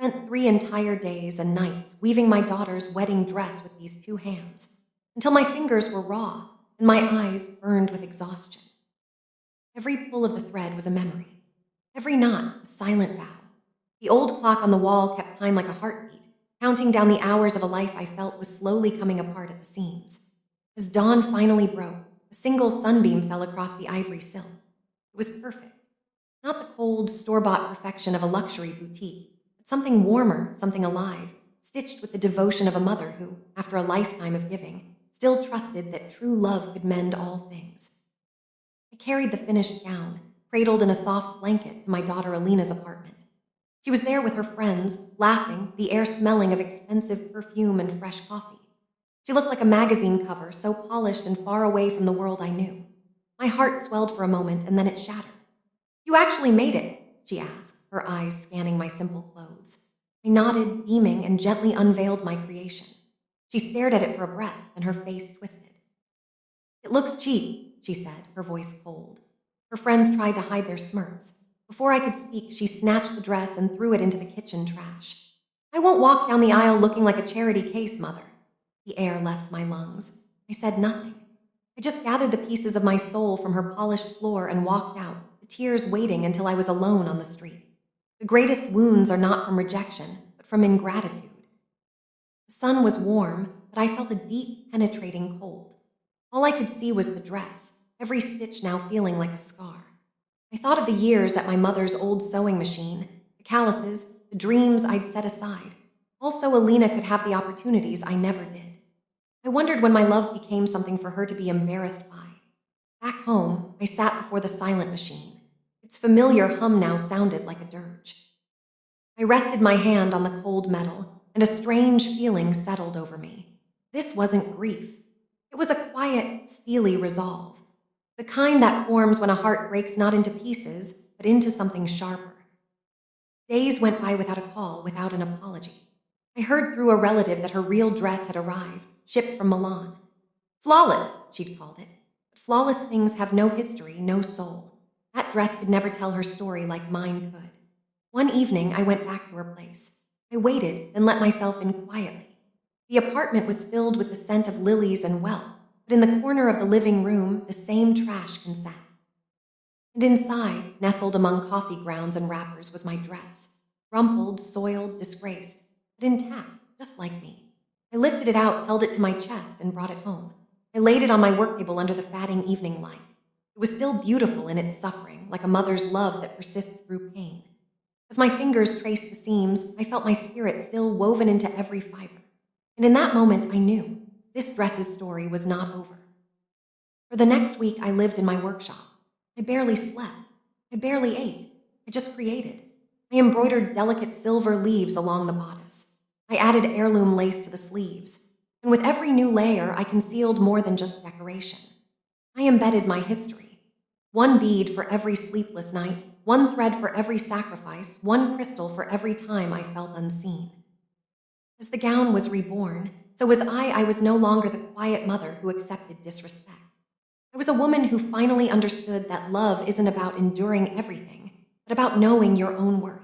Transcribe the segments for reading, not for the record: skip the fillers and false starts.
spent 3 entire days and nights weaving my daughter's wedding dress with these two hands, until my fingers were raw and my eyes burned with exhaustion. Every pull of the thread was a memory, every knot a silent vow. The old clock on the wall kept time like a heartbeat, counting down the hours of a life I felt was slowly coming apart at the seams. As dawn finally broke, a single sunbeam fell across the ivory sill. It was perfect. Not the cold, store-bought perfection of a luxury boutique, but something warmer, something alive, stitched with the devotion of a mother who, after a lifetime of giving, still trusted that true love could mend all things. I carried the finished gown, cradled in a soft blanket, to my daughter Alina's apartment. She was there with her friends, laughing, the air smelling of expensive perfume and fresh coffee. She looked like a magazine cover, so polished and far away from the world I knew. My heart swelled for a moment, and then it shattered. "You actually made it," she asked, her eyes scanning my simple clothes. I nodded, beaming, and gently unveiled my creation. She stared at it for a breath, and her face twisted. "It looks cheap," she said, her voice cold. Her friends tried to hide their smirks. Before I could speak, she snatched the dress and threw it into the kitchen trash. "I won't walk down the aisle looking like a charity case, Mother." The air left my lungs. I said nothing. I just gathered the pieces of my soul from her polished floor and walked out, the tears waiting until I was alone on the street. The greatest wounds are not from rejection, but from ingratitude. The sun was warm, but I felt a deep, penetrating cold. All I could see was the dress, every stitch now feeling like a scar. I thought of the years at my mother's old sewing machine, the calluses, the dreams I'd set aside. Also, Alina could have the opportunities I never did. I wondered when my love became something for her to be embarrassed by. Back home, I sat before the silent machine. Its familiar hum now sounded like a dirge. I rested my hand on the cold metal, and a strange feeling settled over me. This wasn't grief. It was a quiet, steely resolve. The kind that forms when a heart breaks not into pieces, but into something sharper. Days went by without a call, without an apology. I heard through a relative that her real dress had arrived, shipped from Milan. Flawless, she'd called it. But flawless things have no history, no soul. That dress could never tell her story like mine could. One evening, I went back to her place. I waited, then let myself in quietly. The apartment was filled with the scent of lilies and wealth, but in the corner of the living room, the same trash can sat. And inside, nestled among coffee grounds and wrappers, was my dress. Rumpled, soiled, disgraced, but intact, just like me. I lifted it out, held it to my chest, and brought it home. I laid it on my work table under the fatting evening light. It was still beautiful in its suffering, like a mother's love that persists through pain. As my fingers traced the seams, I felt my spirit still woven into every fiber. And in that moment, I knew this dress's story was not over. For the next week, I lived in my workshop. I barely slept. I barely ate. I just created. I embroidered delicate silver leaves along the bodice. I added heirloom lace to the sleeves. And with every new layer, I concealed more than just decoration. I embedded my history. One bead for every sleepless night, one thread for every sacrifice, one crystal for every time I felt unseen. As the gown was reborn, so was I was no longer the quiet mother who accepted disrespect. I was a woman who finally understood that love isn't about enduring everything, but about knowing your own worth.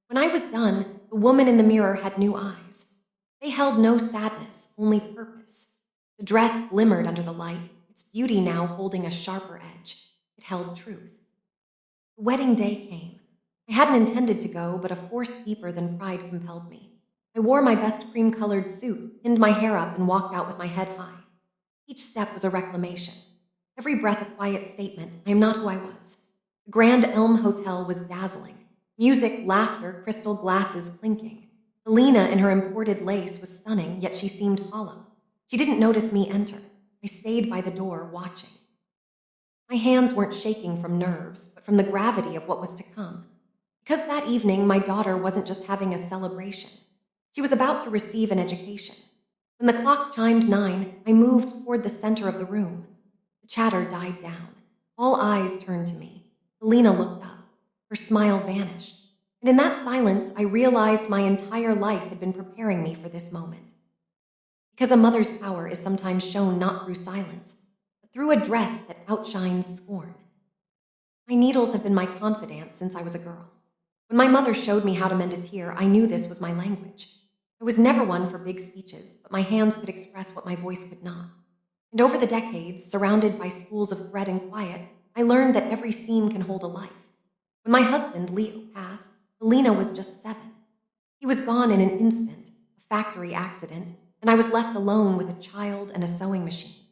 When I was done, the woman in the mirror had new eyes. They held no sadness, only purpose. The dress glimmered under the light, its beauty now holding a sharper edge. It held truth. The wedding day came. I hadn't intended to go, but a force deeper than pride compelled me. I wore my best cream-colored suit, pinned my hair up, and walked out with my head high. Each step was a reclamation. Every breath a quiet statement, I am not who I was. The Grand Elm Hotel was dazzling. Music, laughter, crystal glasses clinking. Alina in her imported lace was stunning, yet she seemed hollow. She didn't notice me enter. I stayed by the door, watching. My hands weren't shaking from nerves, but from the gravity of what was to come. Because that evening, my daughter wasn't just having a celebration. She was about to receive an education. When the clock chimed 9, I moved toward the center of the room. The chatter died down. All eyes turned to me. Alina looked up. Her smile vanished. And in that silence, I realized my entire life had been preparing me for this moment. Because a mother's power is sometimes shown not through silence, but through a dress that outshines scorn. My needles have been my confidant since I was a girl. When my mother showed me how to mend a tear, I knew this was my language. I was never one for big speeches, but my hands could express what my voice could not. And over the decades, surrounded by schools of thread and quiet, I learned that every scene can hold a life. When my husband, Leo, passed, Alina was just 7. He was gone in an instant, a factory accident, and I was left alone with a child and a sewing machine.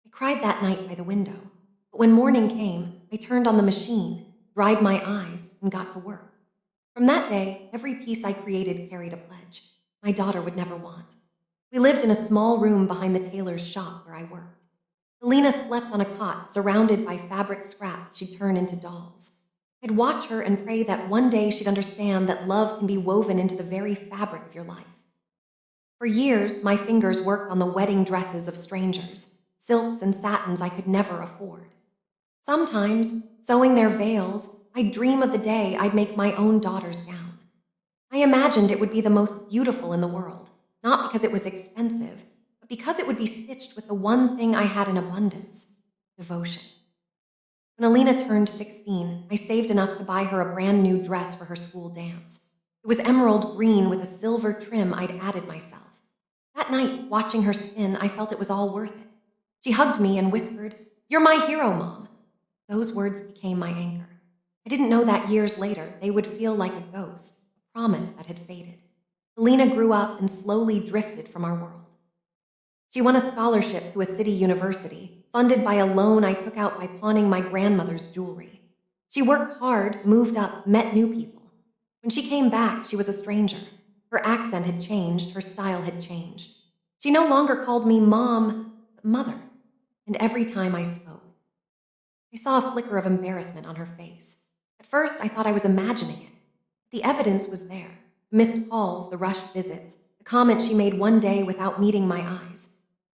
I cried that night by the window, but when morning came, I turned on the machine, dried my eyes, and got to work. From that day, every piece I created carried a pledge. My daughter would never want. We lived in a small room behind the tailor's shop where I worked. Alina slept on a cot surrounded by fabric scraps she'd turn into dolls. I'd watch her and pray that one day she'd understand that love can be woven into the very fabric of your life. For years, my fingers worked on the wedding dresses of strangers, silks and satins I could never afford. Sometimes, sewing their veils, I'd dream of the day I'd make my own daughter's gown. I imagined it would be the most beautiful in the world, not because it was expensive, but because it would be stitched with the one thing I had in abundance: devotion. When Alina turned 16, I saved enough to buy her a brand new dress for her school dance. It was emerald green with a silver trim I'd added myself. That night, watching her spin, I felt it was all worth it. She hugged me and whispered, "You're my hero, Mom." Those words became my anchor. I didn't know that years later they would feel like a ghost, a promise that had faded. Alina grew up and slowly drifted from our world. She won a scholarship to a city university, funded by a loan I took out by pawning my grandmother's jewelry. She worked hard, moved up, met new people. When she came back, she was a stranger. Her accent had changed, her style had changed. She no longer called me Mom, but Mother. And every time I spoke, I saw a flicker of embarrassment on her face. At first, I thought I was imagining it. The evidence was there: the missed calls, the rushed visits, the comments she made one day without meeting my eyes.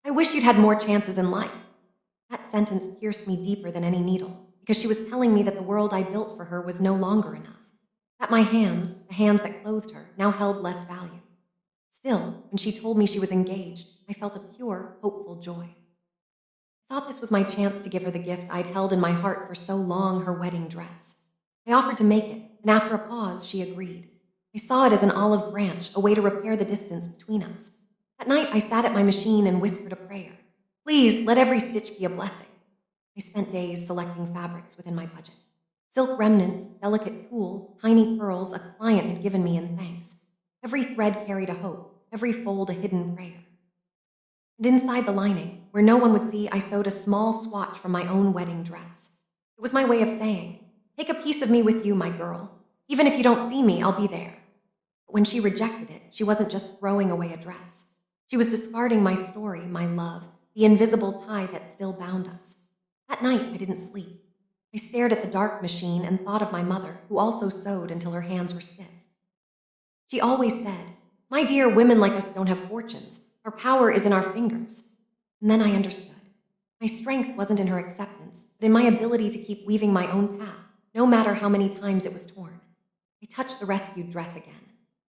"I wish you'd had more chances in life." That sentence pierced me deeper than any needle, because she was telling me that the world I built for her was no longer enough. That my hands, the hands that clothed her, now held less value. Still, when she told me she was engaged, I felt a pure, hopeful joy. I thought this was my chance to give her the gift I'd held in my heart for so long, her wedding dress. I offered to make it, and after a pause, she agreed. I saw it as an olive branch, a way to repair the distance between us. That night, I sat at my machine and whispered a prayer. "Please, let every stitch be a blessing." I spent days selecting fabrics within my budget. Silk remnants, delicate tulle, tiny pearls a client had given me in thanks. Every thread carried a hope, every fold a hidden prayer. And inside the lining, where no one would see, I sewed a small swatch from my own wedding dress. It was my way of saying, "Take a piece of me with you, my girl. Even if you don't see me, I'll be there." But when she rejected it, she wasn't just throwing away a dress. She was discarding my story, my love, the invisible tie that still bound us. That night, I didn't sleep. I stared at the dark machine and thought of my mother, who also sewed until her hands were stiff. She always said, "My dear, women like us don't have fortunes. Our power is in our fingers." And then I understood. My strength wasn't in her acceptance, but in my ability to keep weaving my own path, no matter how many times it was torn. I touched the rescued dress again.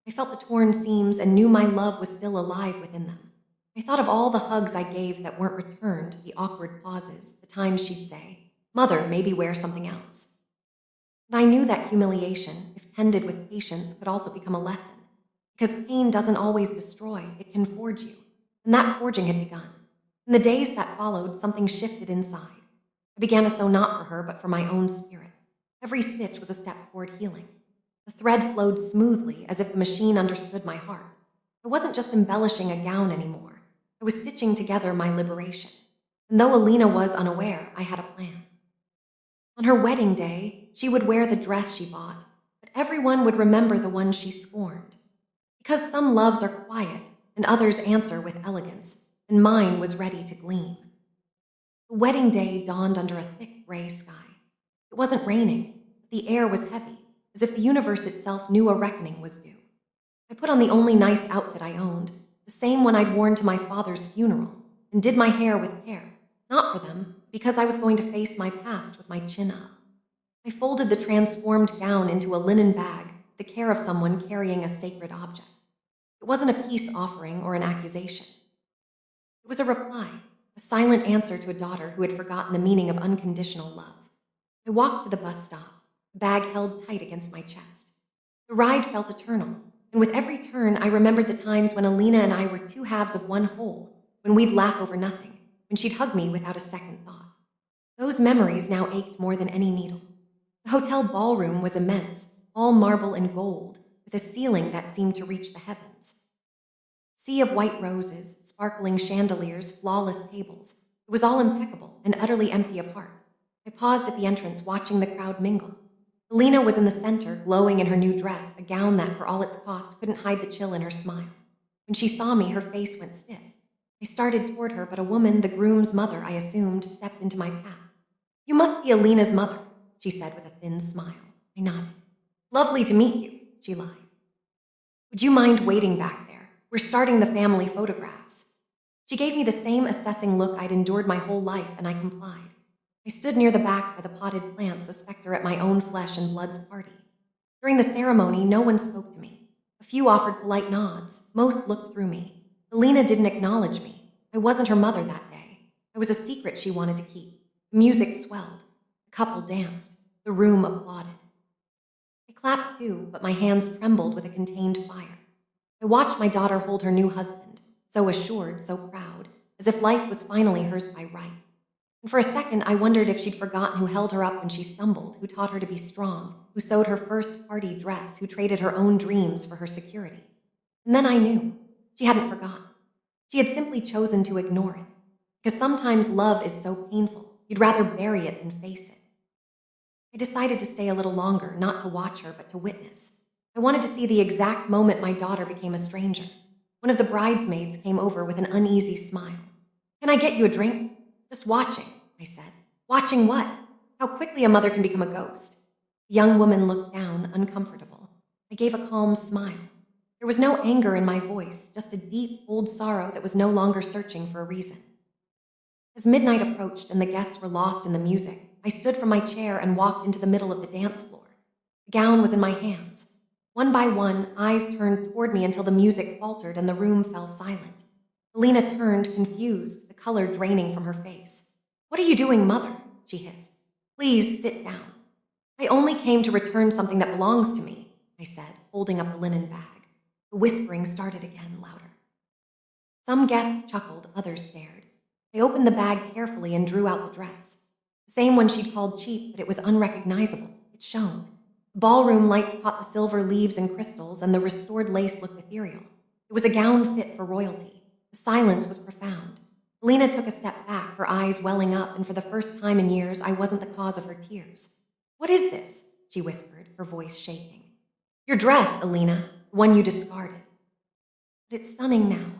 I felt the torn seams and knew my love was still alive within them. I thought of all the hugs I gave that weren't returned, the awkward pauses, the times she'd say, "Mother, maybe wear something else." And I knew that humiliation, if tended with patience, could also become a lesson. Because pain doesn't always destroy, it can forge you. And that forging had begun. In the days that followed, something shifted inside. I began to sew not for her, but for my own spirit. Every stitch was a step toward healing. The thread flowed smoothly, as if the machine understood my heart. I wasn't just embellishing a gown anymore. I was stitching together my liberation. And though Alina was unaware, I had a plan. On her wedding day, she would wear the dress she bought, but everyone would remember the one she scorned. Because some loves are quiet, and others answer with elegance, and mine was ready to gleam. The wedding day dawned under a thick gray sky. It wasn't raining, but the air was heavy, as if the universe itself knew a reckoning was due. I put on the only nice outfit I owned, the same one I'd worn to my father's funeral, and did my hair with care, not for them, because I was going to face my past with my chin up. I folded the transformed gown into a linen bag, the care of someone carrying a sacred object. It wasn't a peace offering or an accusation. It was a reply, a silent answer to a daughter who had forgotten the meaning of unconditional love. I walked to the bus stop, the bag held tight against my chest. The ride felt eternal, and with every turn, I remembered the times when Alina and I were two halves of one whole, when we'd laugh over nothing, when she'd hug me without a second thought. Those memories now ached more than any needle. The hotel ballroom was immense, all marble and gold, with a ceiling that seemed to reach the heavens. Sea of white roses, sparkling chandeliers, flawless tables. It was all impeccable and utterly empty of heart. I paused at the entrance, watching the crowd mingle. Alina was in the center, glowing in her new dress, a gown that, for all its cost, couldn't hide the chill in her smile. When she saw me, her face went stiff. I started toward her, but a woman, the groom's mother, I assumed, stepped into my path. "You must be Alina's mother," she said with a thin smile. I nodded. "Lovely to meet you," she lied. "Would you mind waiting back there? We're starting the family photographs." She gave me the same assessing look I'd endured my whole life, and I complied. I stood near the back by the potted plants, a specter at my own flesh and blood's party. During the ceremony, no one spoke to me. A few offered polite nods. Most looked through me. Alina didn't acknowledge me. I wasn't her mother that day. I was a secret she wanted to keep. The music swelled. The couple danced. The room applauded. I clapped too, but my hands trembled with a contained fire. I watched my daughter hold her new husband, so assured, so proud, as if life was finally hers by right. And for a second, I wondered if she'd forgotten who held her up when she stumbled, who taught her to be strong, who sewed her first party dress, who traded her own dreams for her security. And then I knew. She hadn't forgotten. She had simply chosen to ignore it. Because sometimes love is so painful, you'd rather bury it than face it. I decided to stay a little longer, not to watch her, but to witness. I wanted to see the exact moment my daughter became a stranger. One of the bridesmaids came over with an uneasy smile. "Can I get you a drink?" "Just watching," I said. "Watching what?" "How quickly a mother can become a ghost." The young woman looked down, uncomfortable. I gave a calm smile. There was no anger in my voice, just a deep, old sorrow that was no longer searching for a reason. As midnight approached and the guests were lost in the music, I stood from my chair and walked into the middle of the dance floor. The gown was in my hands. One by one, eyes turned toward me until the music faltered and the room fell silent. Alina turned, confused, the color draining from her face. "What are you doing, Mother?" she hissed. "Please sit down." "I only came to return something that belongs to me," I said, holding up a linen bag. The whispering started again, louder. Some guests chuckled, others stared. I opened the bag carefully and drew out the dress. The same one she'd called cheap, but it was unrecognizable. It shone. The ballroom lights caught the silver leaves and crystals, and the restored lace looked ethereal. It was a gown fit for royalty. The silence was profound. Alina took a step back, her eyes welling up, and for the first time in years, I wasn't the cause of her tears. "What is this?" she whispered, her voice shaking. "Your dress, Alina, the one you discarded." "But it's stunning now."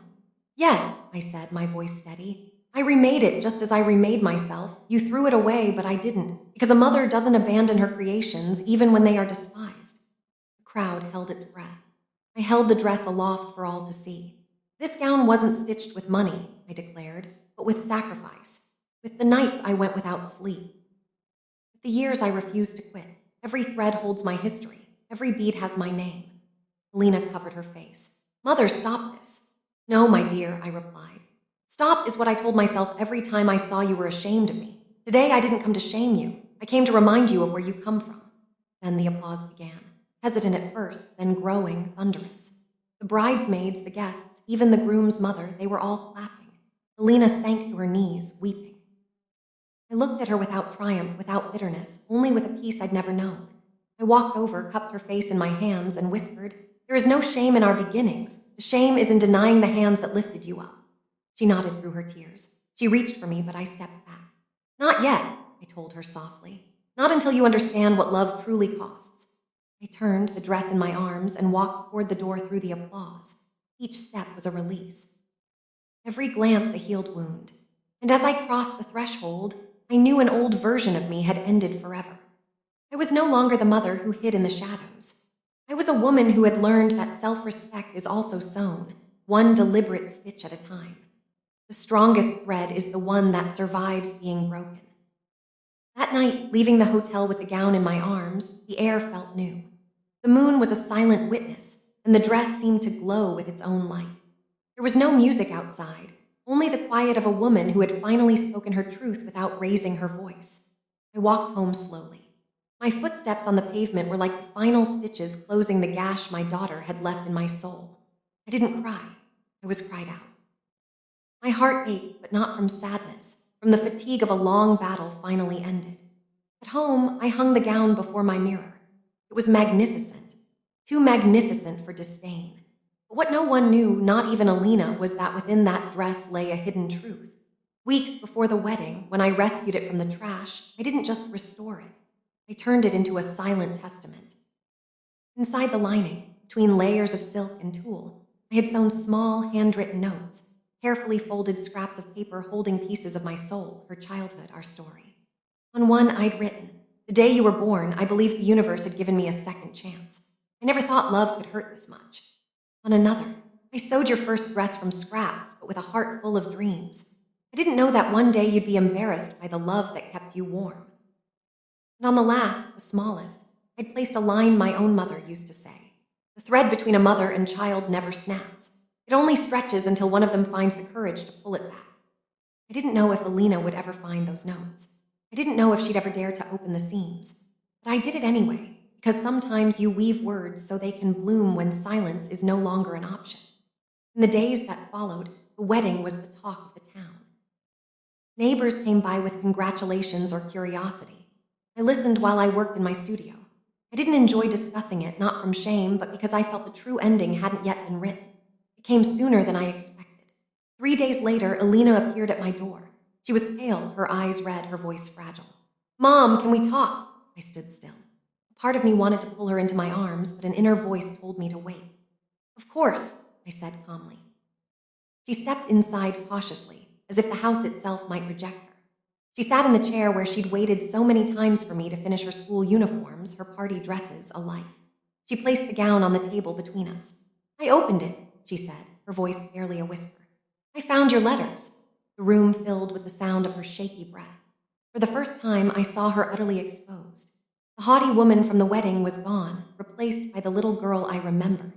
"Yes," I said, my voice steady. "I remade it just as I remade myself. You threw it away, but I didn't, because a mother doesn't abandon her creations, even when they are despised." The crowd held its breath. I held the dress aloft for all to see. "This gown wasn't stitched with money," I declared, "but with sacrifice. With the nights I went without sleep. With the years I refused to quit. Every thread holds my history. Every bead has my name." Alina covered her face. "Mother, stop this." "No, my dear," I replied. "Stop is what I told myself every time I saw you were ashamed of me. Today I didn't come to shame you. I came to remind you of where you come from." Then the applause began, hesitant at first, then growing, thunderous. The bridesmaids, the guests, even the groom's mother, they were all clapping. Alina sank to her knees, weeping. I looked at her without triumph, without bitterness, only with a peace I'd never known. I walked over, cupped her face in my hands, and whispered, "There is no shame in our beginnings. The shame is in denying the hands that lifted you up." She nodded through her tears. She reached for me, but I stepped back. "Not yet," I told her softly. "Not until you understand what love truly costs." I turned, the dress in my arms, and walked toward the door through the applause. Each step was a release. Every glance a healed wound. And as I crossed the threshold, I knew an old version of me had ended forever. I was no longer the mother who hid in the shadows. I was a woman who had learned that self-respect is also sewn, one deliberate stitch at a time. The strongest thread is the one that survives being broken. That night, leaving the hotel with the gown in my arms, the air felt new. The moon was a silent witness, and the dress seemed to glow with its own light. There was no music outside, only the quiet of a woman who had finally spoken her truth without raising her voice. I walked home slowly. My footsteps on the pavement were like the final stitches closing the gash my daughter had left in my soul. I didn't cry. I was cried out. My heart ached, but not from sadness, from the fatigue of a long battle finally ended. At home, I hung the gown before my mirror. It was magnificent, too magnificent for disdain. But what no one knew, not even Alina, was that within that dress lay a hidden truth. Weeks before the wedding, when I rescued it from the trash, I didn't just restore it. I turned it into a silent testament. Inside the lining, between layers of silk and tulle, I had sewn small, handwritten notes, carefully folded scraps of paper holding pieces of my soul, her childhood, our story. On one, I'd written, "The day you were born, I believed the universe had given me a second chance. I never thought love could hurt this much." On another, "I sewed your first dress from scraps, but with a heart full of dreams. I didn't know that one day you'd be embarrassed by the love that kept you warm." And on the last, the smallest, I'd placed a line my own mother used to say. "The thread between a mother and child never snaps. It only stretches until one of them finds the courage to pull it back." I didn't know if Alina would ever find those notes. I didn't know if she'd ever dare to open the seams. But I did it anyway, because sometimes you weave words so they can bloom when silence is no longer an option. In the days that followed, the wedding was the talk of the town. Neighbors came by with congratulations or curiosity. I listened while I worked in my studio. I didn't enjoy discussing it, not from shame, but because I felt the true ending hadn't yet been written. It came sooner than I expected. 3 days later, Alina appeared at my door. She was pale, her eyes red, her voice fragile. "Mom, can we talk?" I stood still. A part of me wanted to pull her into my arms, but an inner voice told me to wait. "Of course," I said calmly. She stepped inside cautiously, as if the house itself might reject her. She sat in the chair where she'd waited so many times for me to finish her school uniforms, her party dresses, a life. She placed the gown on the table between us. "I opened it," she said, her voice barely a whisper. "I found your letters." The room filled with the sound of her shaky breath. For the first time, I saw her utterly exposed. The haughty woman from the wedding was gone, replaced by the little girl I remembered.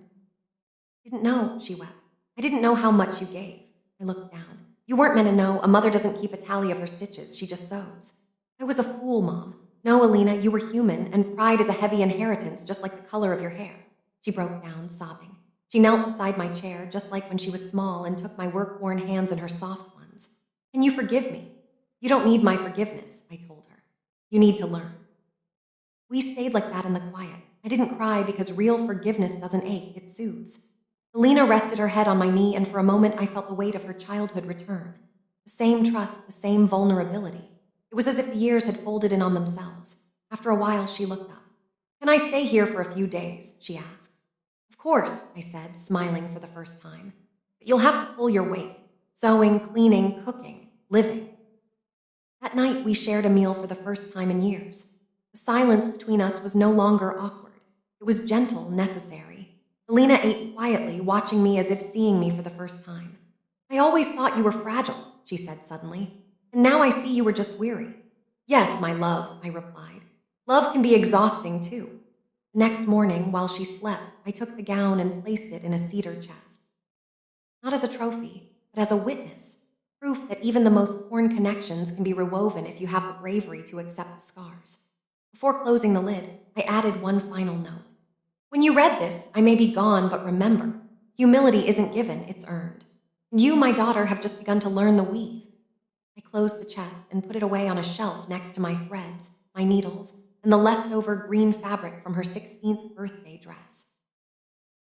"Didn't know," she wept. "I didn't know how much you gave." I looked down. "You weren't meant to know. A mother doesn't keep a tally of her stitches. She just sews." "I was a fool, Mom." "No, Alina, you were human, and pride is a heavy inheritance, just like the color of your hair." She broke down, sobbing. She knelt beside my chair, just like when she was small, and took my work-worn hands in her soft ones. "Can you forgive me?" "You don't need my forgiveness," I told her. "You need to learn." We stayed like that in the quiet. I didn't cry because real forgiveness doesn't ache, it soothes. Alina rested her head on my knee, and for a moment I felt the weight of her childhood return. The same trust, the same vulnerability. It was as if the years had folded in on themselves. After a while, she looked up. "Can I stay here for a few days?" she asked. "Of course," I said, smiling for the first time. "But you'll have to pull your weight. Sewing, cleaning, cooking, living." That night, we shared a meal for the first time in years. The silence between us was no longer awkward. It was gentle, necessary. Alina ate quietly, watching me as if seeing me for the first time. "I always thought you were fragile," she said suddenly. "And now I see you were just weary." "Yes, my love," I replied. "Love can be exhausting, too." The next morning, while she slept, I took the gown and placed it in a cedar chest. Not as a trophy, but as a witness. Proof that even the most torn connections can be rewoven if you have the bravery to accept the scars. Before closing the lid, I added one final note. "When you read this, I may be gone, but remember, humility isn't given, it's earned. And you, my daughter, have just begun to learn the weave." I closed the chest and put it away on a shelf next to my threads, my needles, and the leftover green fabric from her 16th birthday dress.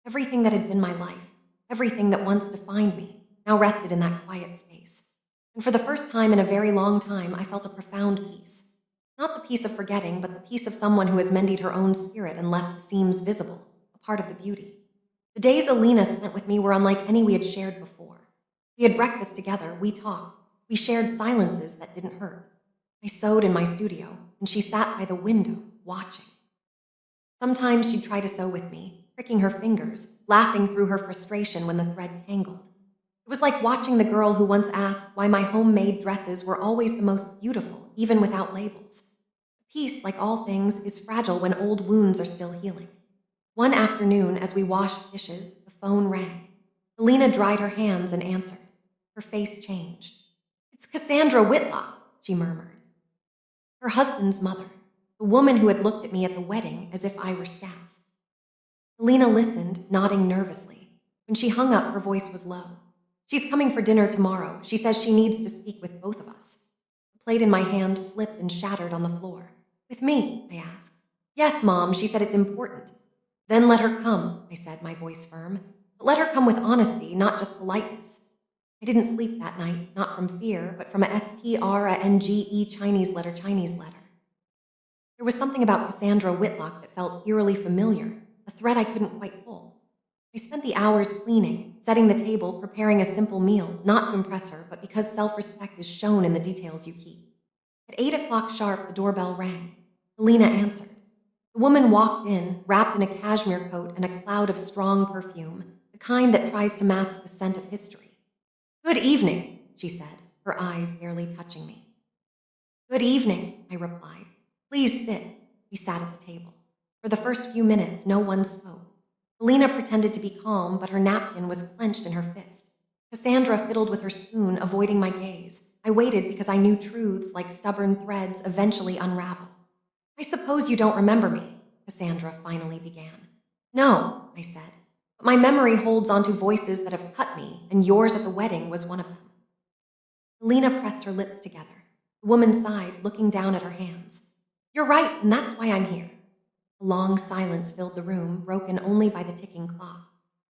Everything that had been my life, everything that once defined me, now rested in that quiet space. And for the first time in a very long time, I felt a profound peace. Not the peace of forgetting, but the peace of someone who has mended her own spirit and left the seams visible, a part of the beauty. The days Alina spent with me were unlike any we had shared before. We had breakfast together, we talked, we shared silences that didn't hurt. I sewed in my studio, and she sat by the window, watching. Sometimes she'd try to sew with me, pricking her fingers, laughing through her frustration when the thread tangled. It was like watching the girl who once asked why my homemade dresses were always the most beautiful, even without labels. Peace, like all things, is fragile when old wounds are still healing. One afternoon, as we washed dishes, the phone rang. Alina dried her hands and answered. Her face changed. "It's Cassandra Whitlock," she murmured. Her husband's mother, the woman who had looked at me at the wedding as if I were staff. Helena listened, nodding nervously. When she hung up, her voice was low. She's coming for dinner tomorrow. She says she needs to speak with both of us. The plate in my hand slipped and shattered on the floor. With me? I asked. Yes, Mom, she said it's important. Then let her come, I said, my voice firm. But let her come with honesty, not just politeness. I didn't sleep that night, not from fear, but from a STRNGE Chinese letter. There was something about Cassandra Whitlock that felt eerily familiar, a thread I couldn't quite pull. I spent the hours cleaning, setting the table, preparing a simple meal, not to impress her, but because self-respect is shown in the details you keep. At 8 o'clock sharp, the doorbell rang. Helena answered. The woman walked in, wrapped in a cashmere coat and a cloud of strong perfume, the kind that tries to mask the scent of history. Good evening, she said, her eyes barely touching me. Good evening, I replied. Please sit. We sat at the table. For the first few minutes, no one spoke. Helena pretended to be calm, but her napkin was clenched in her fist. Cassandra fiddled with her spoon, avoiding my gaze. I waited because I knew truths, like stubborn threads, eventually unravel. I suppose you don't remember me, Cassandra finally began. No, I said, but my memory holds onto voices that have cut me, and yours at the wedding was one of them. Helena pressed her lips together. The woman sighed, looking down at her hands. You're right, and that's why I'm here. A long silence filled the room, broken only by the ticking clock.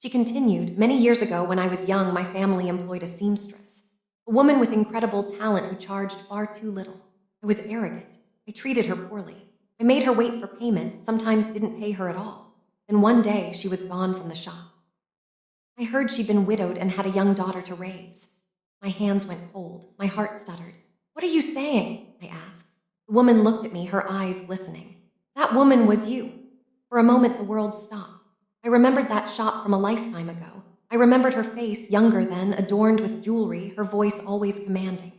She continued, many years ago when I was young, my family employed a seamstress, a woman with incredible talent who charged far too little. I was arrogant. I treated her poorly. I made her wait for payment, sometimes didn't pay her at all. Then one day, she was gone from the shop. I heard she'd been widowed and had a young daughter to raise. My hands went cold. My heart stuttered. What are you saying? I asked. The woman looked at me, her eyes glistening. That woman was you. For a moment, the world stopped. I remembered that shop from a lifetime ago. I remembered her face, younger then, adorned with jewelry, her voice always commanding.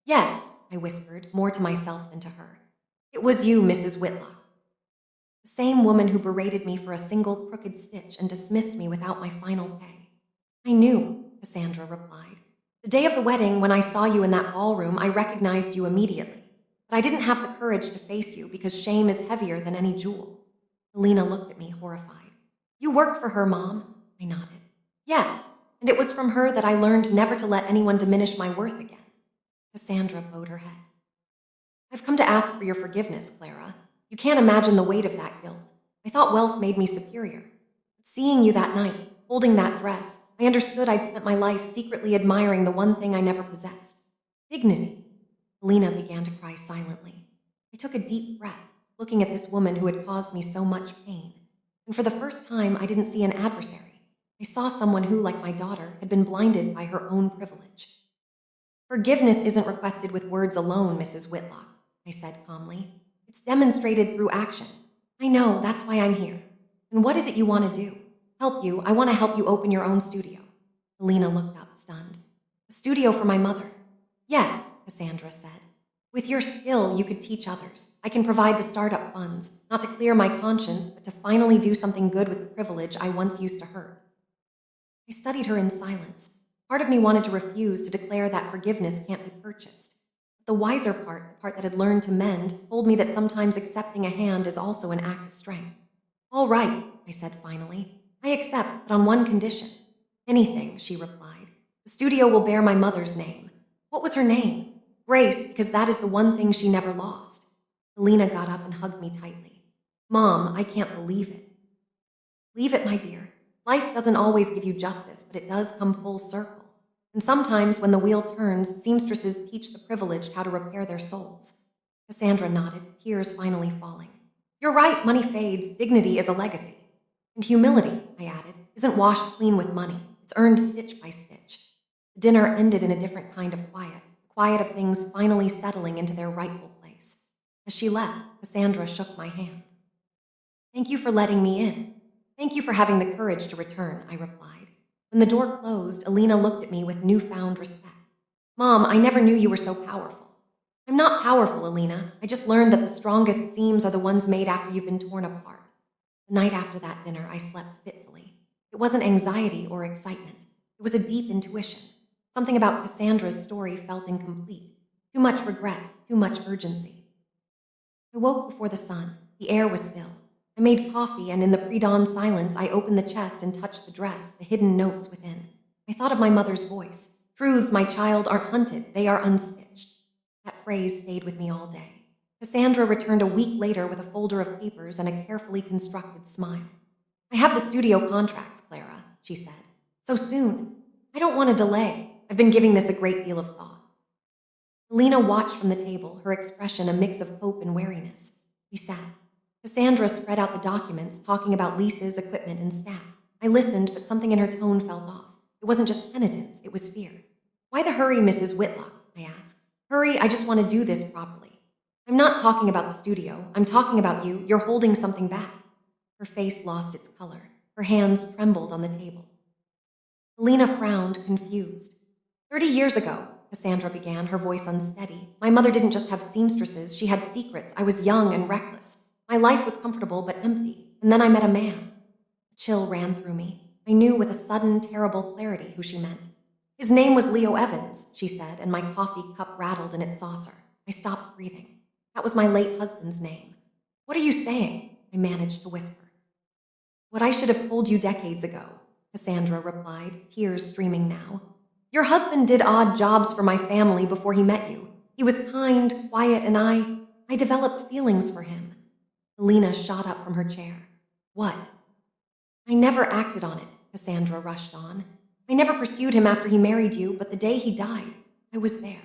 Yes, I whispered, more to myself than to her. It was you, Mrs. Whitlock. The same woman who berated me for a single crooked stitch and dismissed me without my final pay. I knew, Cassandra replied. The day of the wedding, when I saw you in that ballroom, I recognized you immediately. But I didn't have the courage to face you because shame is heavier than any jewel. Helena looked at me, horrified. You work for her, Mom. I nodded. Yes, and it was from her that I learned never to let anyone diminish my worth again. Cassandra bowed her head. I've come to ask for your forgiveness, Clara. You can't imagine the weight of that guilt. I thought wealth made me superior. But seeing you that night, holding that dress, I understood I'd spent my life secretly admiring the one thing I never possessed. Dignity. Helena began to cry silently. I took a deep breath, looking at this woman who had caused me so much pain. And for the first time, I didn't see an adversary. I saw someone who, like my daughter, had been blinded by her own privilege. Forgiveness isn't requested with words alone, Mrs. Whitlock, I said calmly. It's demonstrated through action. I know, that's why I'm here. And what is it you want to do? Help you. I want to help you open your own studio. Helena looked up, stunned. A studio for my mother. Yes, Cassandra said. With your skill, you could teach others. I can provide the startup funds, not to clear my conscience, but to finally do something good with the privilege I once used to hurt. I studied her in silence. Part of me wanted to refuse, to declare that forgiveness can't be purchased. But the wiser part, the part that had learned to mend, told me that sometimes accepting a hand is also an act of strength. All right, I said finally. I accept, but on one condition. Anything, she replied. The studio will bear my mother's name. What was her name? Grace, because that is the one thing she never lost. Helena got up and hugged me tightly. Mom, I can't believe it. Leave it, my dear. Life doesn't always give you justice, but it does come full circle. And sometimes, when the wheel turns, seamstresses teach the privileged how to repair their souls. Cassandra nodded, tears finally falling. You're right, money fades, dignity is a legacy. And humility, I added, isn't washed clean with money. It's earned stitch by stitch. The dinner ended in a different kind of quiet, the quiet of things finally settling into their rightful place. As she left, Cassandra shook my hand. Thank you for letting me in. Thank you for having the courage to return, I replied. When the door closed, Alina looked at me with newfound respect. Mom, I never knew you were so powerful. I'm not powerful, Alina. I just learned that the strongest seams are the ones made after you've been torn apart. The night after that dinner, I slept fitfully. It wasn't anxiety or excitement. It was a deep intuition. Something about Cassandra's story felt incomplete. Too much regret, too much urgency. I woke before the sun. The air was still. I made coffee, and in the pre-dawn silence, I opened the chest and touched the dress, the hidden notes within. I thought of my mother's voice. Truths, my child, aren't hunted, they are unstitched. That phrase stayed with me all day. Cassandra returned a week later with a folder of papers and a carefully constructed smile. I have the studio contracts, Clara, she said. So soon. I don't want to delay. I've been giving this a great deal of thought. Helena watched from the table, her expression a mix of hope and wariness. We sat. Cassandra spread out the documents, talking about leases, equipment, and staff. I listened, but something in her tone felt off. It wasn't just penitence, it was fear. Why the hurry, Mrs. Whitlock? I asked. Hurry, I just want to do this properly. I'm not talking about the studio. I'm talking about you. You're holding something back. Her face lost its color. Her hands trembled on the table. Helena frowned, confused. 30 years ago, Cassandra began, her voice unsteady. My mother didn't just have seamstresses, she had secrets. I was young and reckless. My life was comfortable but empty. And then I met a man. A chill ran through me. I knew with a sudden, terrible clarity who she meant. His name was Leo Evans, she said, and my coffee cup rattled in its saucer. I stopped breathing. That was my late husband's name. What are you saying? I managed to whisper. What I should have told you decades ago, Cassandra replied, tears streaming now. Your husband did odd jobs for my family before he met you. He was kind, quiet, and I developed feelings for him. Helena shot up from her chair. What? I never acted on it, Cassandra rushed on. I never pursued him after he married you, but the day he died, I was there.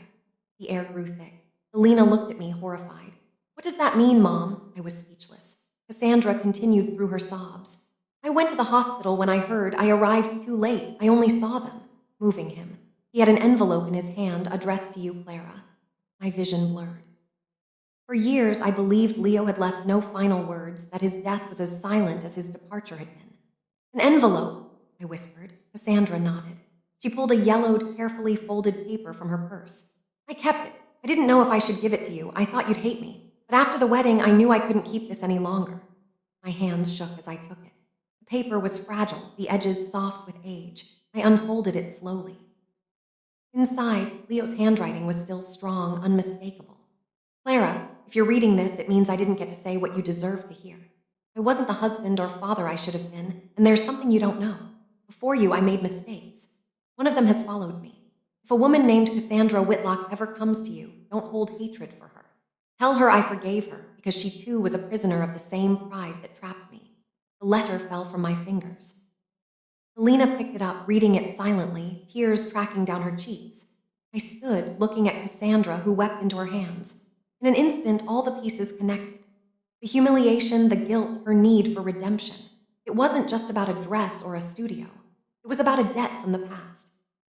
The air grew thick. Helena looked at me, horrified. What does that mean, Mom? I was speechless. Cassandra continued through her sobs. I went to the hospital when I heard. I arrived too late. I only saw them. Moving him. He had an envelope in his hand addressed to you, Clara. My vision blurred. For years, I believed Leo had left no final words, that his death was as silent as his departure had been. An envelope, I whispered. Cassandra nodded. She pulled a yellowed, carefully folded paper from her purse. I kept it. I didn't know if I should give it to you. I thought you'd hate me. But after the wedding, I knew I couldn't keep this any longer. My hands shook as I took it. The paper was fragile, the edges soft with age. I unfolded it slowly. Inside, Leo's handwriting was still strong, unmistakable. Clara, if you're reading this, it means I didn't get to say what you deserve to hear. I wasn't the husband or father I should have been, and there's something you don't know. Before you, I made mistakes. One of them has followed me. If a woman named Cassandra Whitlock ever comes to you, don't hold hatred for her. Tell her I forgave her, because she too was a prisoner of the same pride that trapped me. The letter fell from my fingers. Helena picked it up, reading it silently, tears tracking down her cheeks. I stood, looking at Cassandra, who wept into her hands. In an instant, all the pieces connected. The humiliation, the guilt, her need for redemption. It wasn't just about a dress or a studio. It was about a debt from the past.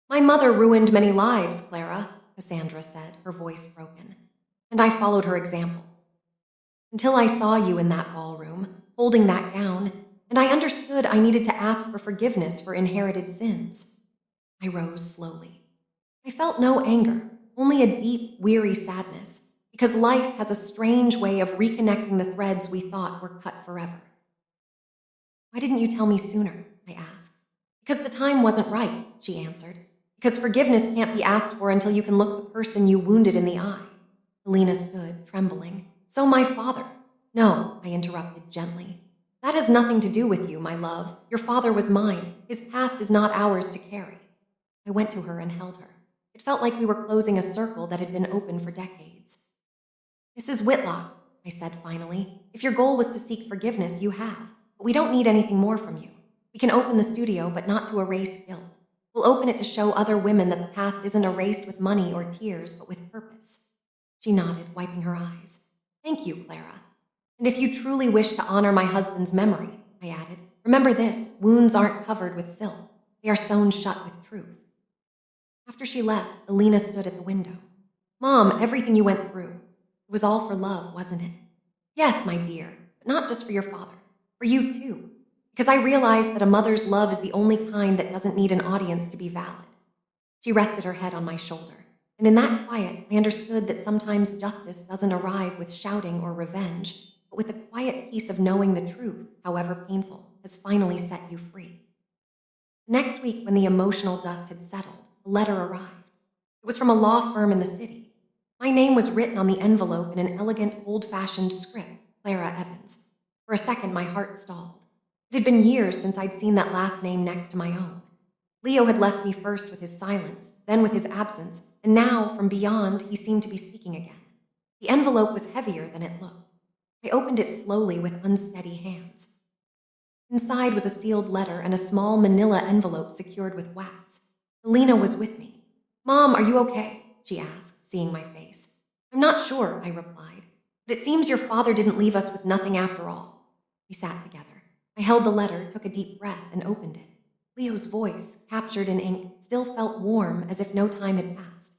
My mother ruined many lives, Clara, Cassandra said, her voice broken. And I followed her example. Until I saw you in that ballroom, holding that gown, and I understood I needed to ask for forgiveness for inherited sins. I rose slowly. I felt no anger, only a deep, weary sadness, because life has a strange way of reconnecting the threads we thought were cut forever. Why didn't you tell me sooner? I asked. Because the time wasn't right, she answered. Because forgiveness can't be asked for until you can look the person you wounded in the eye. Helena stood, trembling. So my father. No, I interrupted gently. That has nothing to do with you, my love. Your father was mine. His past is not ours to carry. I went to her and held her. It felt like we were closing a circle that had been open for decades. Mrs. Whitlock, I said finally, if your goal was to seek forgiveness, you have. But we don't need anything more from you. We can open the studio, but not to erase guilt. We'll open it to show other women that the past isn't erased with money or tears, but with purpose. She nodded, wiping her eyes. Thank you, Clara. And if you truly wish to honor my husband's memory, I added, remember this, wounds aren't covered with silk. They are sewn shut with truth. After she left, Elena stood at the window. Mom, everything you went through. It was all for love, wasn't it? Yes, my dear, but not just for your father. For you, too. Because I realized that a mother's love is the only kind that doesn't need an audience to be valid. She rested her head on my shoulder, and in that quiet, I understood that sometimes justice doesn't arrive with shouting or revenge, but with the quiet peace of knowing the truth, however painful, has finally set you free. Next week, when the emotional dust had settled, a letter arrived. It was from a law firm in the city. My name was written on the envelope in an elegant, old-fashioned script, Clara Evans. For a second, my heart stalled. It had been years since I'd seen that last name next to my own. Leo had left me first with his silence, then with his absence, and now, from beyond, he seemed to be speaking again. The envelope was heavier than it looked. I opened it slowly with unsteady hands. Inside was a sealed letter and a small manila envelope secured with wax. Alina was with me. "Mom, are you okay?" she asked, seeing my face. "I'm not sure," I replied, "but it seems your father didn't leave us with nothing after all." We sat together. I held the letter, took a deep breath, and opened it. Leo's voice, captured in ink, still felt warm as if no time had passed.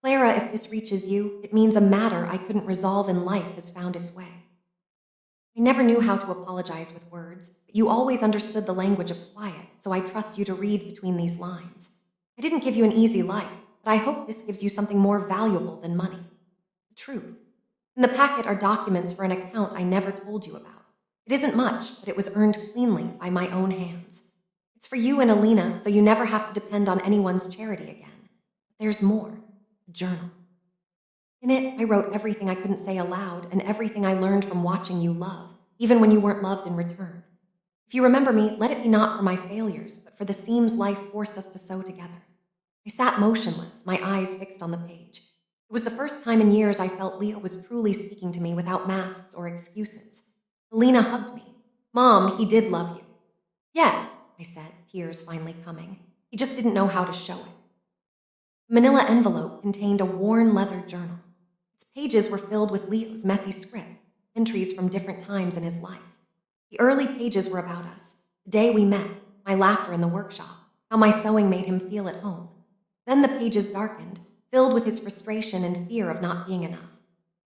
"Clara, if this reaches you, it means a matter I couldn't resolve in life has found its way. I never knew how to apologize with words, but you always understood the language of quiet, so I trust you to read between these lines. I didn't give you an easy life, but I hope this gives you something more valuable than money. The truth. In the packet are documents for an account I never told you about. It isn't much, but it was earned cleanly by my own hands. It's for you and Alina, so you never have to depend on anyone's charity again. But there's more. A journal. In it, I wrote everything I couldn't say aloud and everything I learned from watching you love, even when you weren't loved in return. If you remember me, let it be not for my failures, but for the seams life forced us to sew together. I sat motionless, my eyes fixed on the page. It was the first time in years I felt Leo was truly speaking to me without masks or excuses. Alina hugged me. "Mom, he did love you." "Yes," I said, tears finally coming. He just didn't know how to show it. The manila envelope contained a worn leather journal. Its pages were filled with Leo's messy script, entries from different times in his life. The early pages were about us, the day we met, my laughter in the workshop, how my sewing made him feel at home. Then the pages darkened, filled with his frustration and fear of not being enough.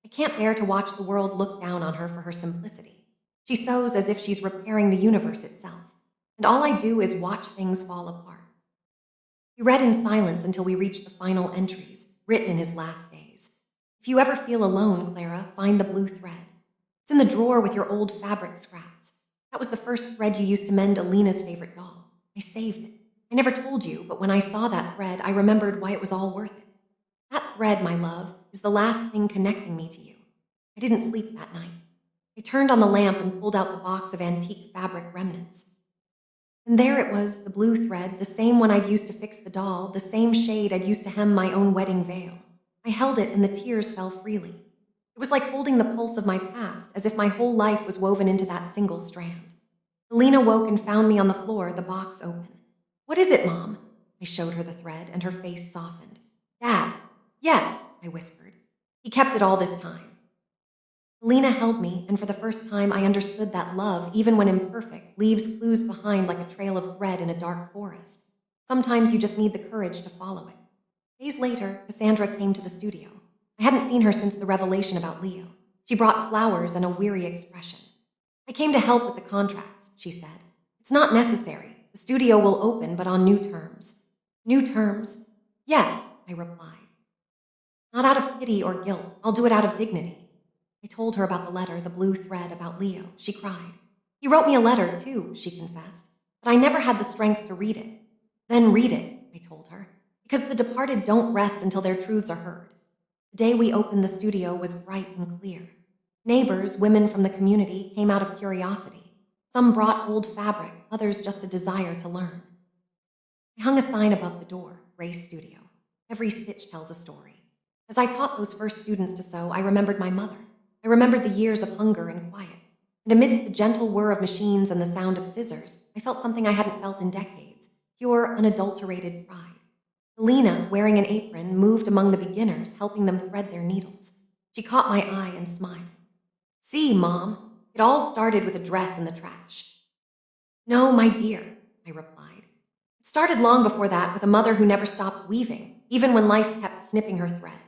I can't bear to watch the world look down on her for her simplicity. She sews as if she's repairing the universe itself, and all I do is watch things fall apart. We read in silence until we reached the final entries, written in his last days. "If you ever feel alone, Clara, find the blue thread. It's in the drawer with your old fabric scraps. That was the first thread you used to mend Alina's favorite doll. I saved it. I never told you, but when I saw that thread, I remembered why it was all worth it. That thread, my love, is the last thing connecting me to you." I didn't sleep that night. I turned on the lamp and pulled out the box of antique fabric remnants. And there it was, the blue thread, the same one I'd used to fix the doll, the same shade I'd used to hem my own wedding veil. I held it and the tears fell freely. It was like holding the pulse of my past, as if my whole life was woven into that single strand. Alina woke and found me on the floor, the box open. "What is it, Mom?" I showed her the thread, and her face softened. "Dad." "Yes," I whispered. "He kept it all this time." Alina held me, and for the first time I understood that love, even when imperfect, leaves clues behind like a trail of thread in a dark forest. Sometimes you just need the courage to follow it. Days later, Cassandra came to the studio. I hadn't seen her since the revelation about Leo. She brought flowers and a weary expression. "I came to help with the contracts," she said. "It's not necessary. The studio will open, but on new terms." "New terms?" "Yes," I replied. "Not out of pity or guilt. I'll do it out of dignity." I told her about the letter, the blue thread about Leo. She cried. "He wrote me a letter, too," she confessed, "but I never had the strength to read it." "Then read it," I told her, "because the departed don't rest until their truths are heard." The day we opened the studio was bright and clear. Neighbors, women from the community, came out of curiosity. Some brought old fabric, others just a desire to learn. I hung a sign above the door, Grace Studio. Every stitch tells a story. As I taught those first students to sew, I remembered my mother. I remembered the years of hunger and quiet. And amidst the gentle whir of machines and the sound of scissors, I felt something I hadn't felt in decades, pure, unadulterated pride. Alina, wearing an apron, moved among the beginners, helping them thread their needles. She caught my eye and smiled. "See, Mom, it all started with a dress in the trash." "No, my dear," I replied. "It started long before that with a mother who never stopped weaving, even when life kept snipping her thread."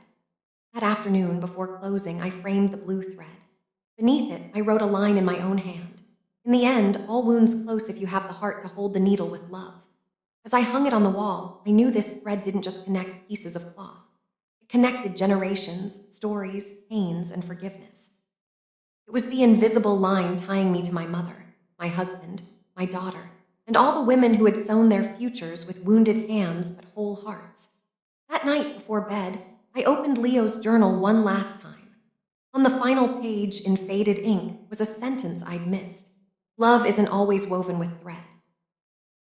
That afternoon, before closing, I framed the blue thread. Beneath it, I wrote a line in my own hand. "In the end, all wounds close if you have the heart to hold the needle with love." As I hung it on the wall, I knew this thread didn't just connect pieces of cloth. It connected generations, stories, pains, and forgiveness. It was the invisible line tying me to my mother, my husband, my daughter, and all the women who had sewn their futures with wounded hands but whole hearts. That night before bed, I opened Leo's journal one last time. On the final page, in faded ink, was a sentence I'd missed. Love isn't always woven with thread.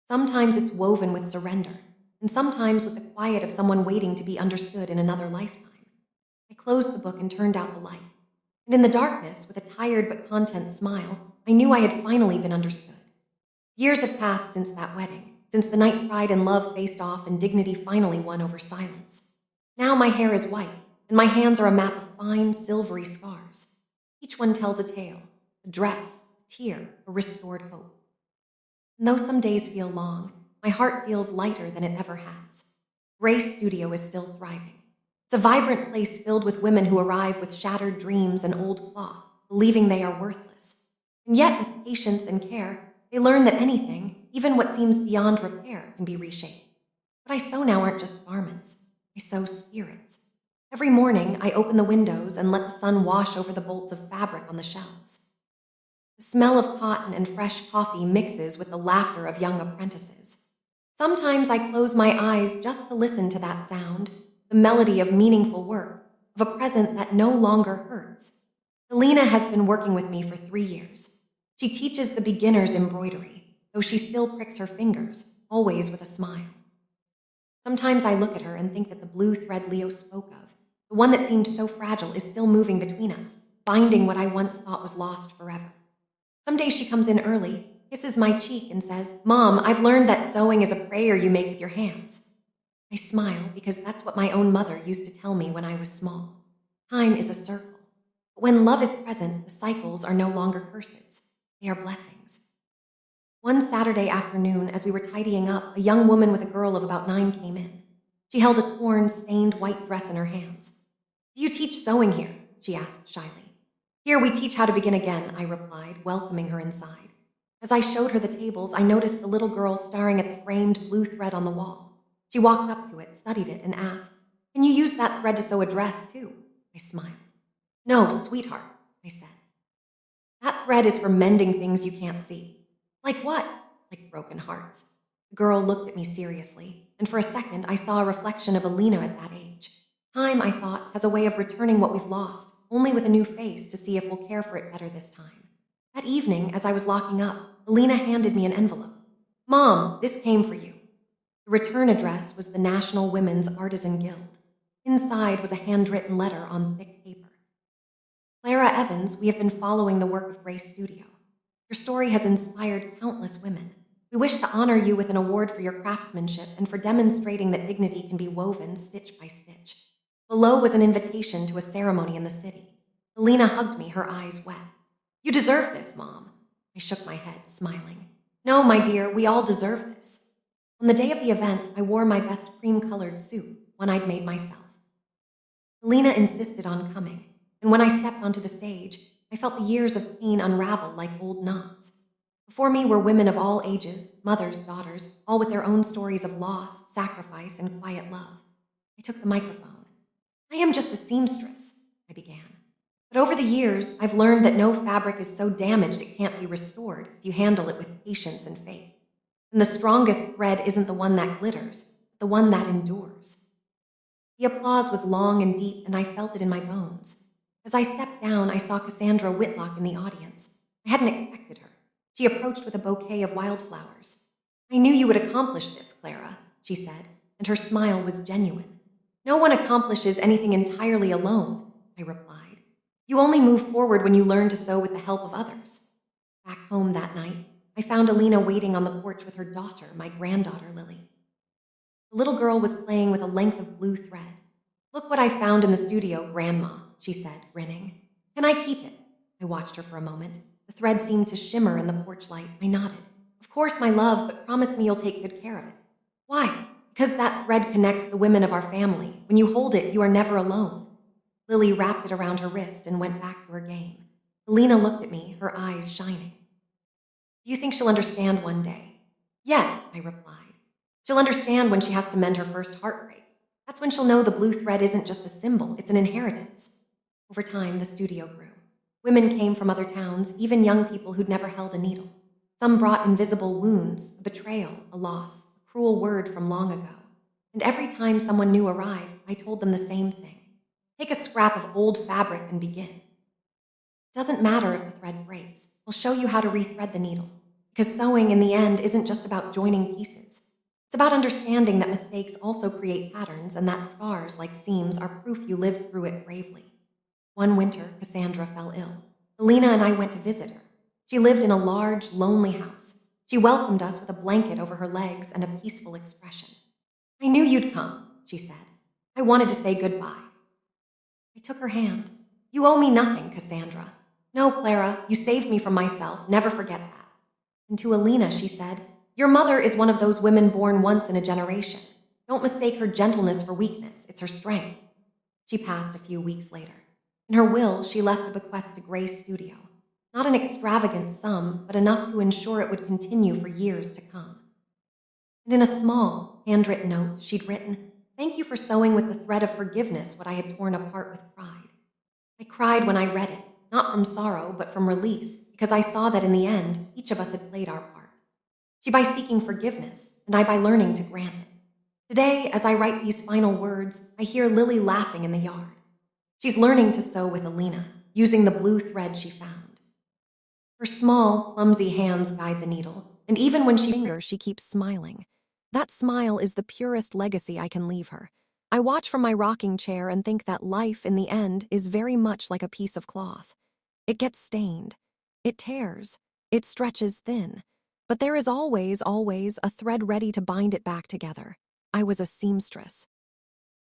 Sometimes it's woven with surrender, and sometimes with the quiet of someone waiting to be understood in another lifetime. I closed the book and turned out the light. And in the darkness, with a tired but content smile, I knew I had finally been understood. Years had passed since that wedding, since the night pride and love faced off and dignity finally won over silence. Now my hair is white, and my hands are a map of fine, silvery scars. Each one tells a tale, a dress, a tear, a restored hope. And though some days feel long, my heart feels lighter than it ever has. Grace Studio is still thriving. It's a vibrant place filled with women who arrive with shattered dreams and old cloth, believing they are worthless. And yet, with patience and care, they learn that anything, even what seems beyond repair, can be reshaped. What I sew now aren't just garments. I sew spirits. Every morning, I open the windows and let the sun wash over the bolts of fabric on the shelves. The smell of cotton and fresh coffee mixes with the laughter of young apprentices. Sometimes I close my eyes just to listen to that sound, the melody of meaningful work, of a present that no longer hurts. Helena has been working with me for 3 years. She teaches the beginners embroidery, though she still pricks her fingers, always with a smile. Sometimes I look at her and think that the blue thread Leo spoke of, the one that seemed so fragile, is still moving between us, binding what I once thought was lost forever. Some days she comes in early, kisses my cheek, and says, "Mom, I've learned that sewing is a prayer you make with your hands." I smile because that's what my own mother used to tell me when I was small. Time is a circle. But when love is present, the cycles are no longer curses. They are blessings. One Saturday afternoon, as we were tidying up, a young woman with a girl of about 9 came in. She held a torn, stained white dress in her hands. "Do you teach sewing here?" she asked shyly. "Here we teach how to begin again," I replied, welcoming her inside. As I showed her the tables, I noticed the little girl staring at the framed blue thread on the wall. She walked up to it, studied it, and asked, "Can you use that thread to sew a dress, too?" I smiled. "No, sweetheart," I said. "That thread is for mending things you can't see." "Like what?" "Like broken hearts." The girl looked at me seriously, and for a second I saw a reflection of Alina at that age. Time, I thought, has a way of returning what we've lost, only with a new face to see if we'll care for it better this time. That evening, as I was locking up, Alina handed me an envelope. "Mom, this came for you." The return address was the National Women's Artisan Guild. Inside was a handwritten letter on thick paper. "Clara Evans, we have been following the work of Grace Studio. Your story has inspired countless women. We wish to honor you with an award for your craftsmanship and for demonstrating that dignity can be woven stitch by stitch." Below was an invitation to a ceremony in the city. Alina hugged me, her eyes wet. "You deserve this, Mom." I shook my head, smiling. "No, my dear, we all deserve this." On the day of the event, I wore my best cream-colored suit, one I'd made myself. Alina insisted on coming, and when I stepped onto the stage, I felt the years of pain unravel like old knots. Before me were women of all ages, mothers, daughters, all with their own stories of loss, sacrifice, and quiet love. I took the microphone. "I am just a seamstress," I began. "But over the years, I've learned that no fabric is so damaged it can't be restored if you handle it with patience and faith. And the strongest thread isn't the one that glitters, but the one that endures." The applause was long and deep, and I felt it in my bones. As I stepped down, I saw Cassandra Whitlock in the audience. I hadn't expected her. She approached with a bouquet of wildflowers. "I knew you would accomplish this, Clara," she said, and her smile was genuine. "No one accomplishes anything entirely alone," I replied. "You only move forward when you learn to sew with the help of others." Back home that night, I found Alina waiting on the porch with her daughter, my granddaughter, Lily. The little girl was playing with a length of blue thread. "Look what I found in the studio, Grandma," she said, grinning. "Can I keep it?" I watched her for a moment. The thread seemed to shimmer in the porch light. I nodded. "Of course, my love, but promise me you'll take good care of it." "Why?" "Because that thread connects the women of our family. When you hold it, you are never alone." Lily wrapped it around her wrist and went back to her game. Alina looked at me, her eyes shining. "Do you think she'll understand one day?" "Yes," I replied. "She'll understand when she has to mend her first heartbreak. That's when she'll know the blue thread isn't just a symbol, it's an inheritance." Over time, the studio grew. Women came from other towns, even young people who'd never held a needle. Some brought invisible wounds, a betrayal, a loss, a cruel word from long ago. And every time someone new arrived, I told them the same thing. Take a scrap of old fabric and begin. It doesn't matter if the thread breaks. We'll show you how to rethread the needle. Because sewing, in the end, isn't just about joining pieces. It's about understanding that mistakes also create patterns and that scars, like seams, are proof you lived through it bravely. One winter, Cassandra fell ill. Alina and I went to visit her. She lived in a large, lonely house. She welcomed us with a blanket over her legs and a peaceful expression. I knew you'd come, she said. I wanted to say goodbye. I took her hand. You owe me nothing, Cassandra. No, Clara, you saved me from myself. Never forget that. And to Alina, she said, your mother is one of those women born once in a generation. Don't mistake her gentleness for weakness. It's her strength. She passed a few weeks later. In her will, she left a bequest to Gray's studio. Not an extravagant sum, but enough to ensure it would continue for years to come. And in a small, handwritten note, she'd written, thank you for sewing with the thread of forgiveness what I had torn apart with pride. I cried when I read it, not from sorrow, but from release, because I saw that in the end, each of us had played our part. She by seeking forgiveness, and I by learning to grant it. Today, as I write these final words, I hear Lily laughing in the yard. She's learning to sew with Alina, using the blue thread she found. Her small, clumsy hands guide the needle, and even when she keeps smiling. That smile is the purest legacy I can leave her. I watch from my rocking chair and think that life, in the end, is very much like a piece of cloth. It gets stained. It tears. It stretches thin. But there is always, always a thread ready to bind it back together. I was a seamstress,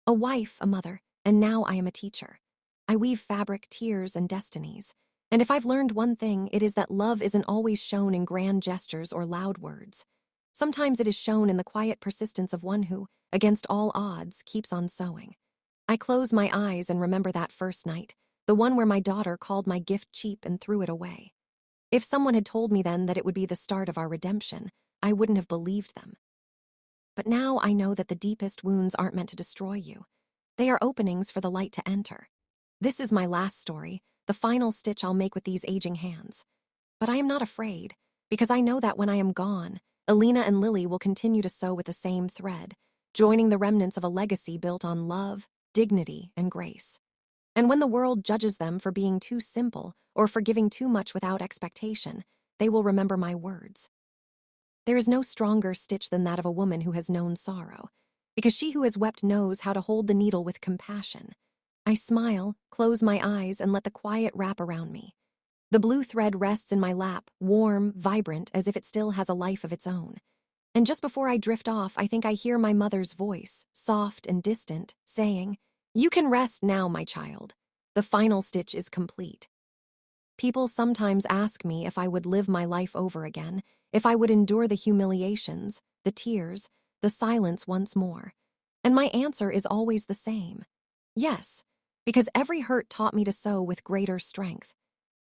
a wife, a mother, and now I am a teacher. I weave fabric, tears, and destinies. And if I've learned one thing, it is that love isn't always shown in grand gestures or loud words. Sometimes it is shown in the quiet persistence of one who, against all odds, keeps on sewing. I close my eyes and remember that first night, the one where my daughter called my gift cheap and threw it away. If someone had told me then that it would be the start of our redemption, I wouldn't have believed them. But now I know that the deepest wounds aren't meant to destroy you. They are openings for the light to enter. This is my last story, the final stitch I'll make with these aging hands. But I am not afraid, because I know that when I am gone, Alina and Lily will continue to sew with the same thread, joining the remnants of a legacy built on love, dignity, and grace. And when the world judges them for being too simple or for giving too much without expectation, they will remember my words. There is no stronger stitch than that of a woman who has known sorrow, because she who has wept knows how to hold the needle with compassion. I smile, close my eyes, and let the quiet wrap around me. The blue thread rests in my lap, warm, vibrant, as if it still has a life of its own. And just before I drift off, I think I hear my mother's voice, soft and distant, saying, "You can rest now, my child. The final stitch is complete." People sometimes ask me if I would live my life over again, if I would endure the humiliations, the tears, the silence once more. And my answer is always the same. Yes, because every hurt taught me to sew with greater strength.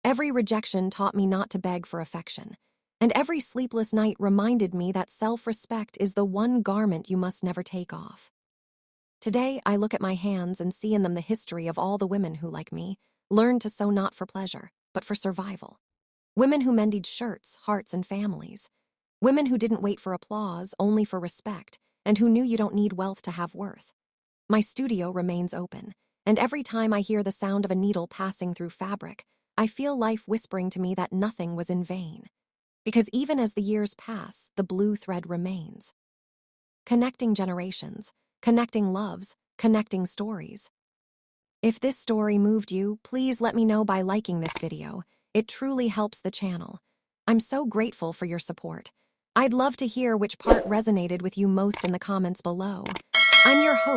Every rejection taught me not to beg for affection. And every sleepless night reminded me that self-respect is the one garment you must never take off. Today, I look at my hands and see in them the history of all the women who, like me, learned to sew not for pleasure, but for survival. Women who mended shirts, hearts, and families. Women who didn't wait for applause, only for respect, and who knew you don't need wealth to have worth. My studio remains open, and every time I hear the sound of a needle passing through fabric, I feel life whispering to me that nothing was in vain. Because even as the years pass, the blue thread remains. Connecting generations, connecting loves, connecting stories. If this story moved you, please let me know by liking this video. It truly helps the channel. I'm so grateful for your support. I'd love to hear which part resonated with you most in the comments below. I'm your host.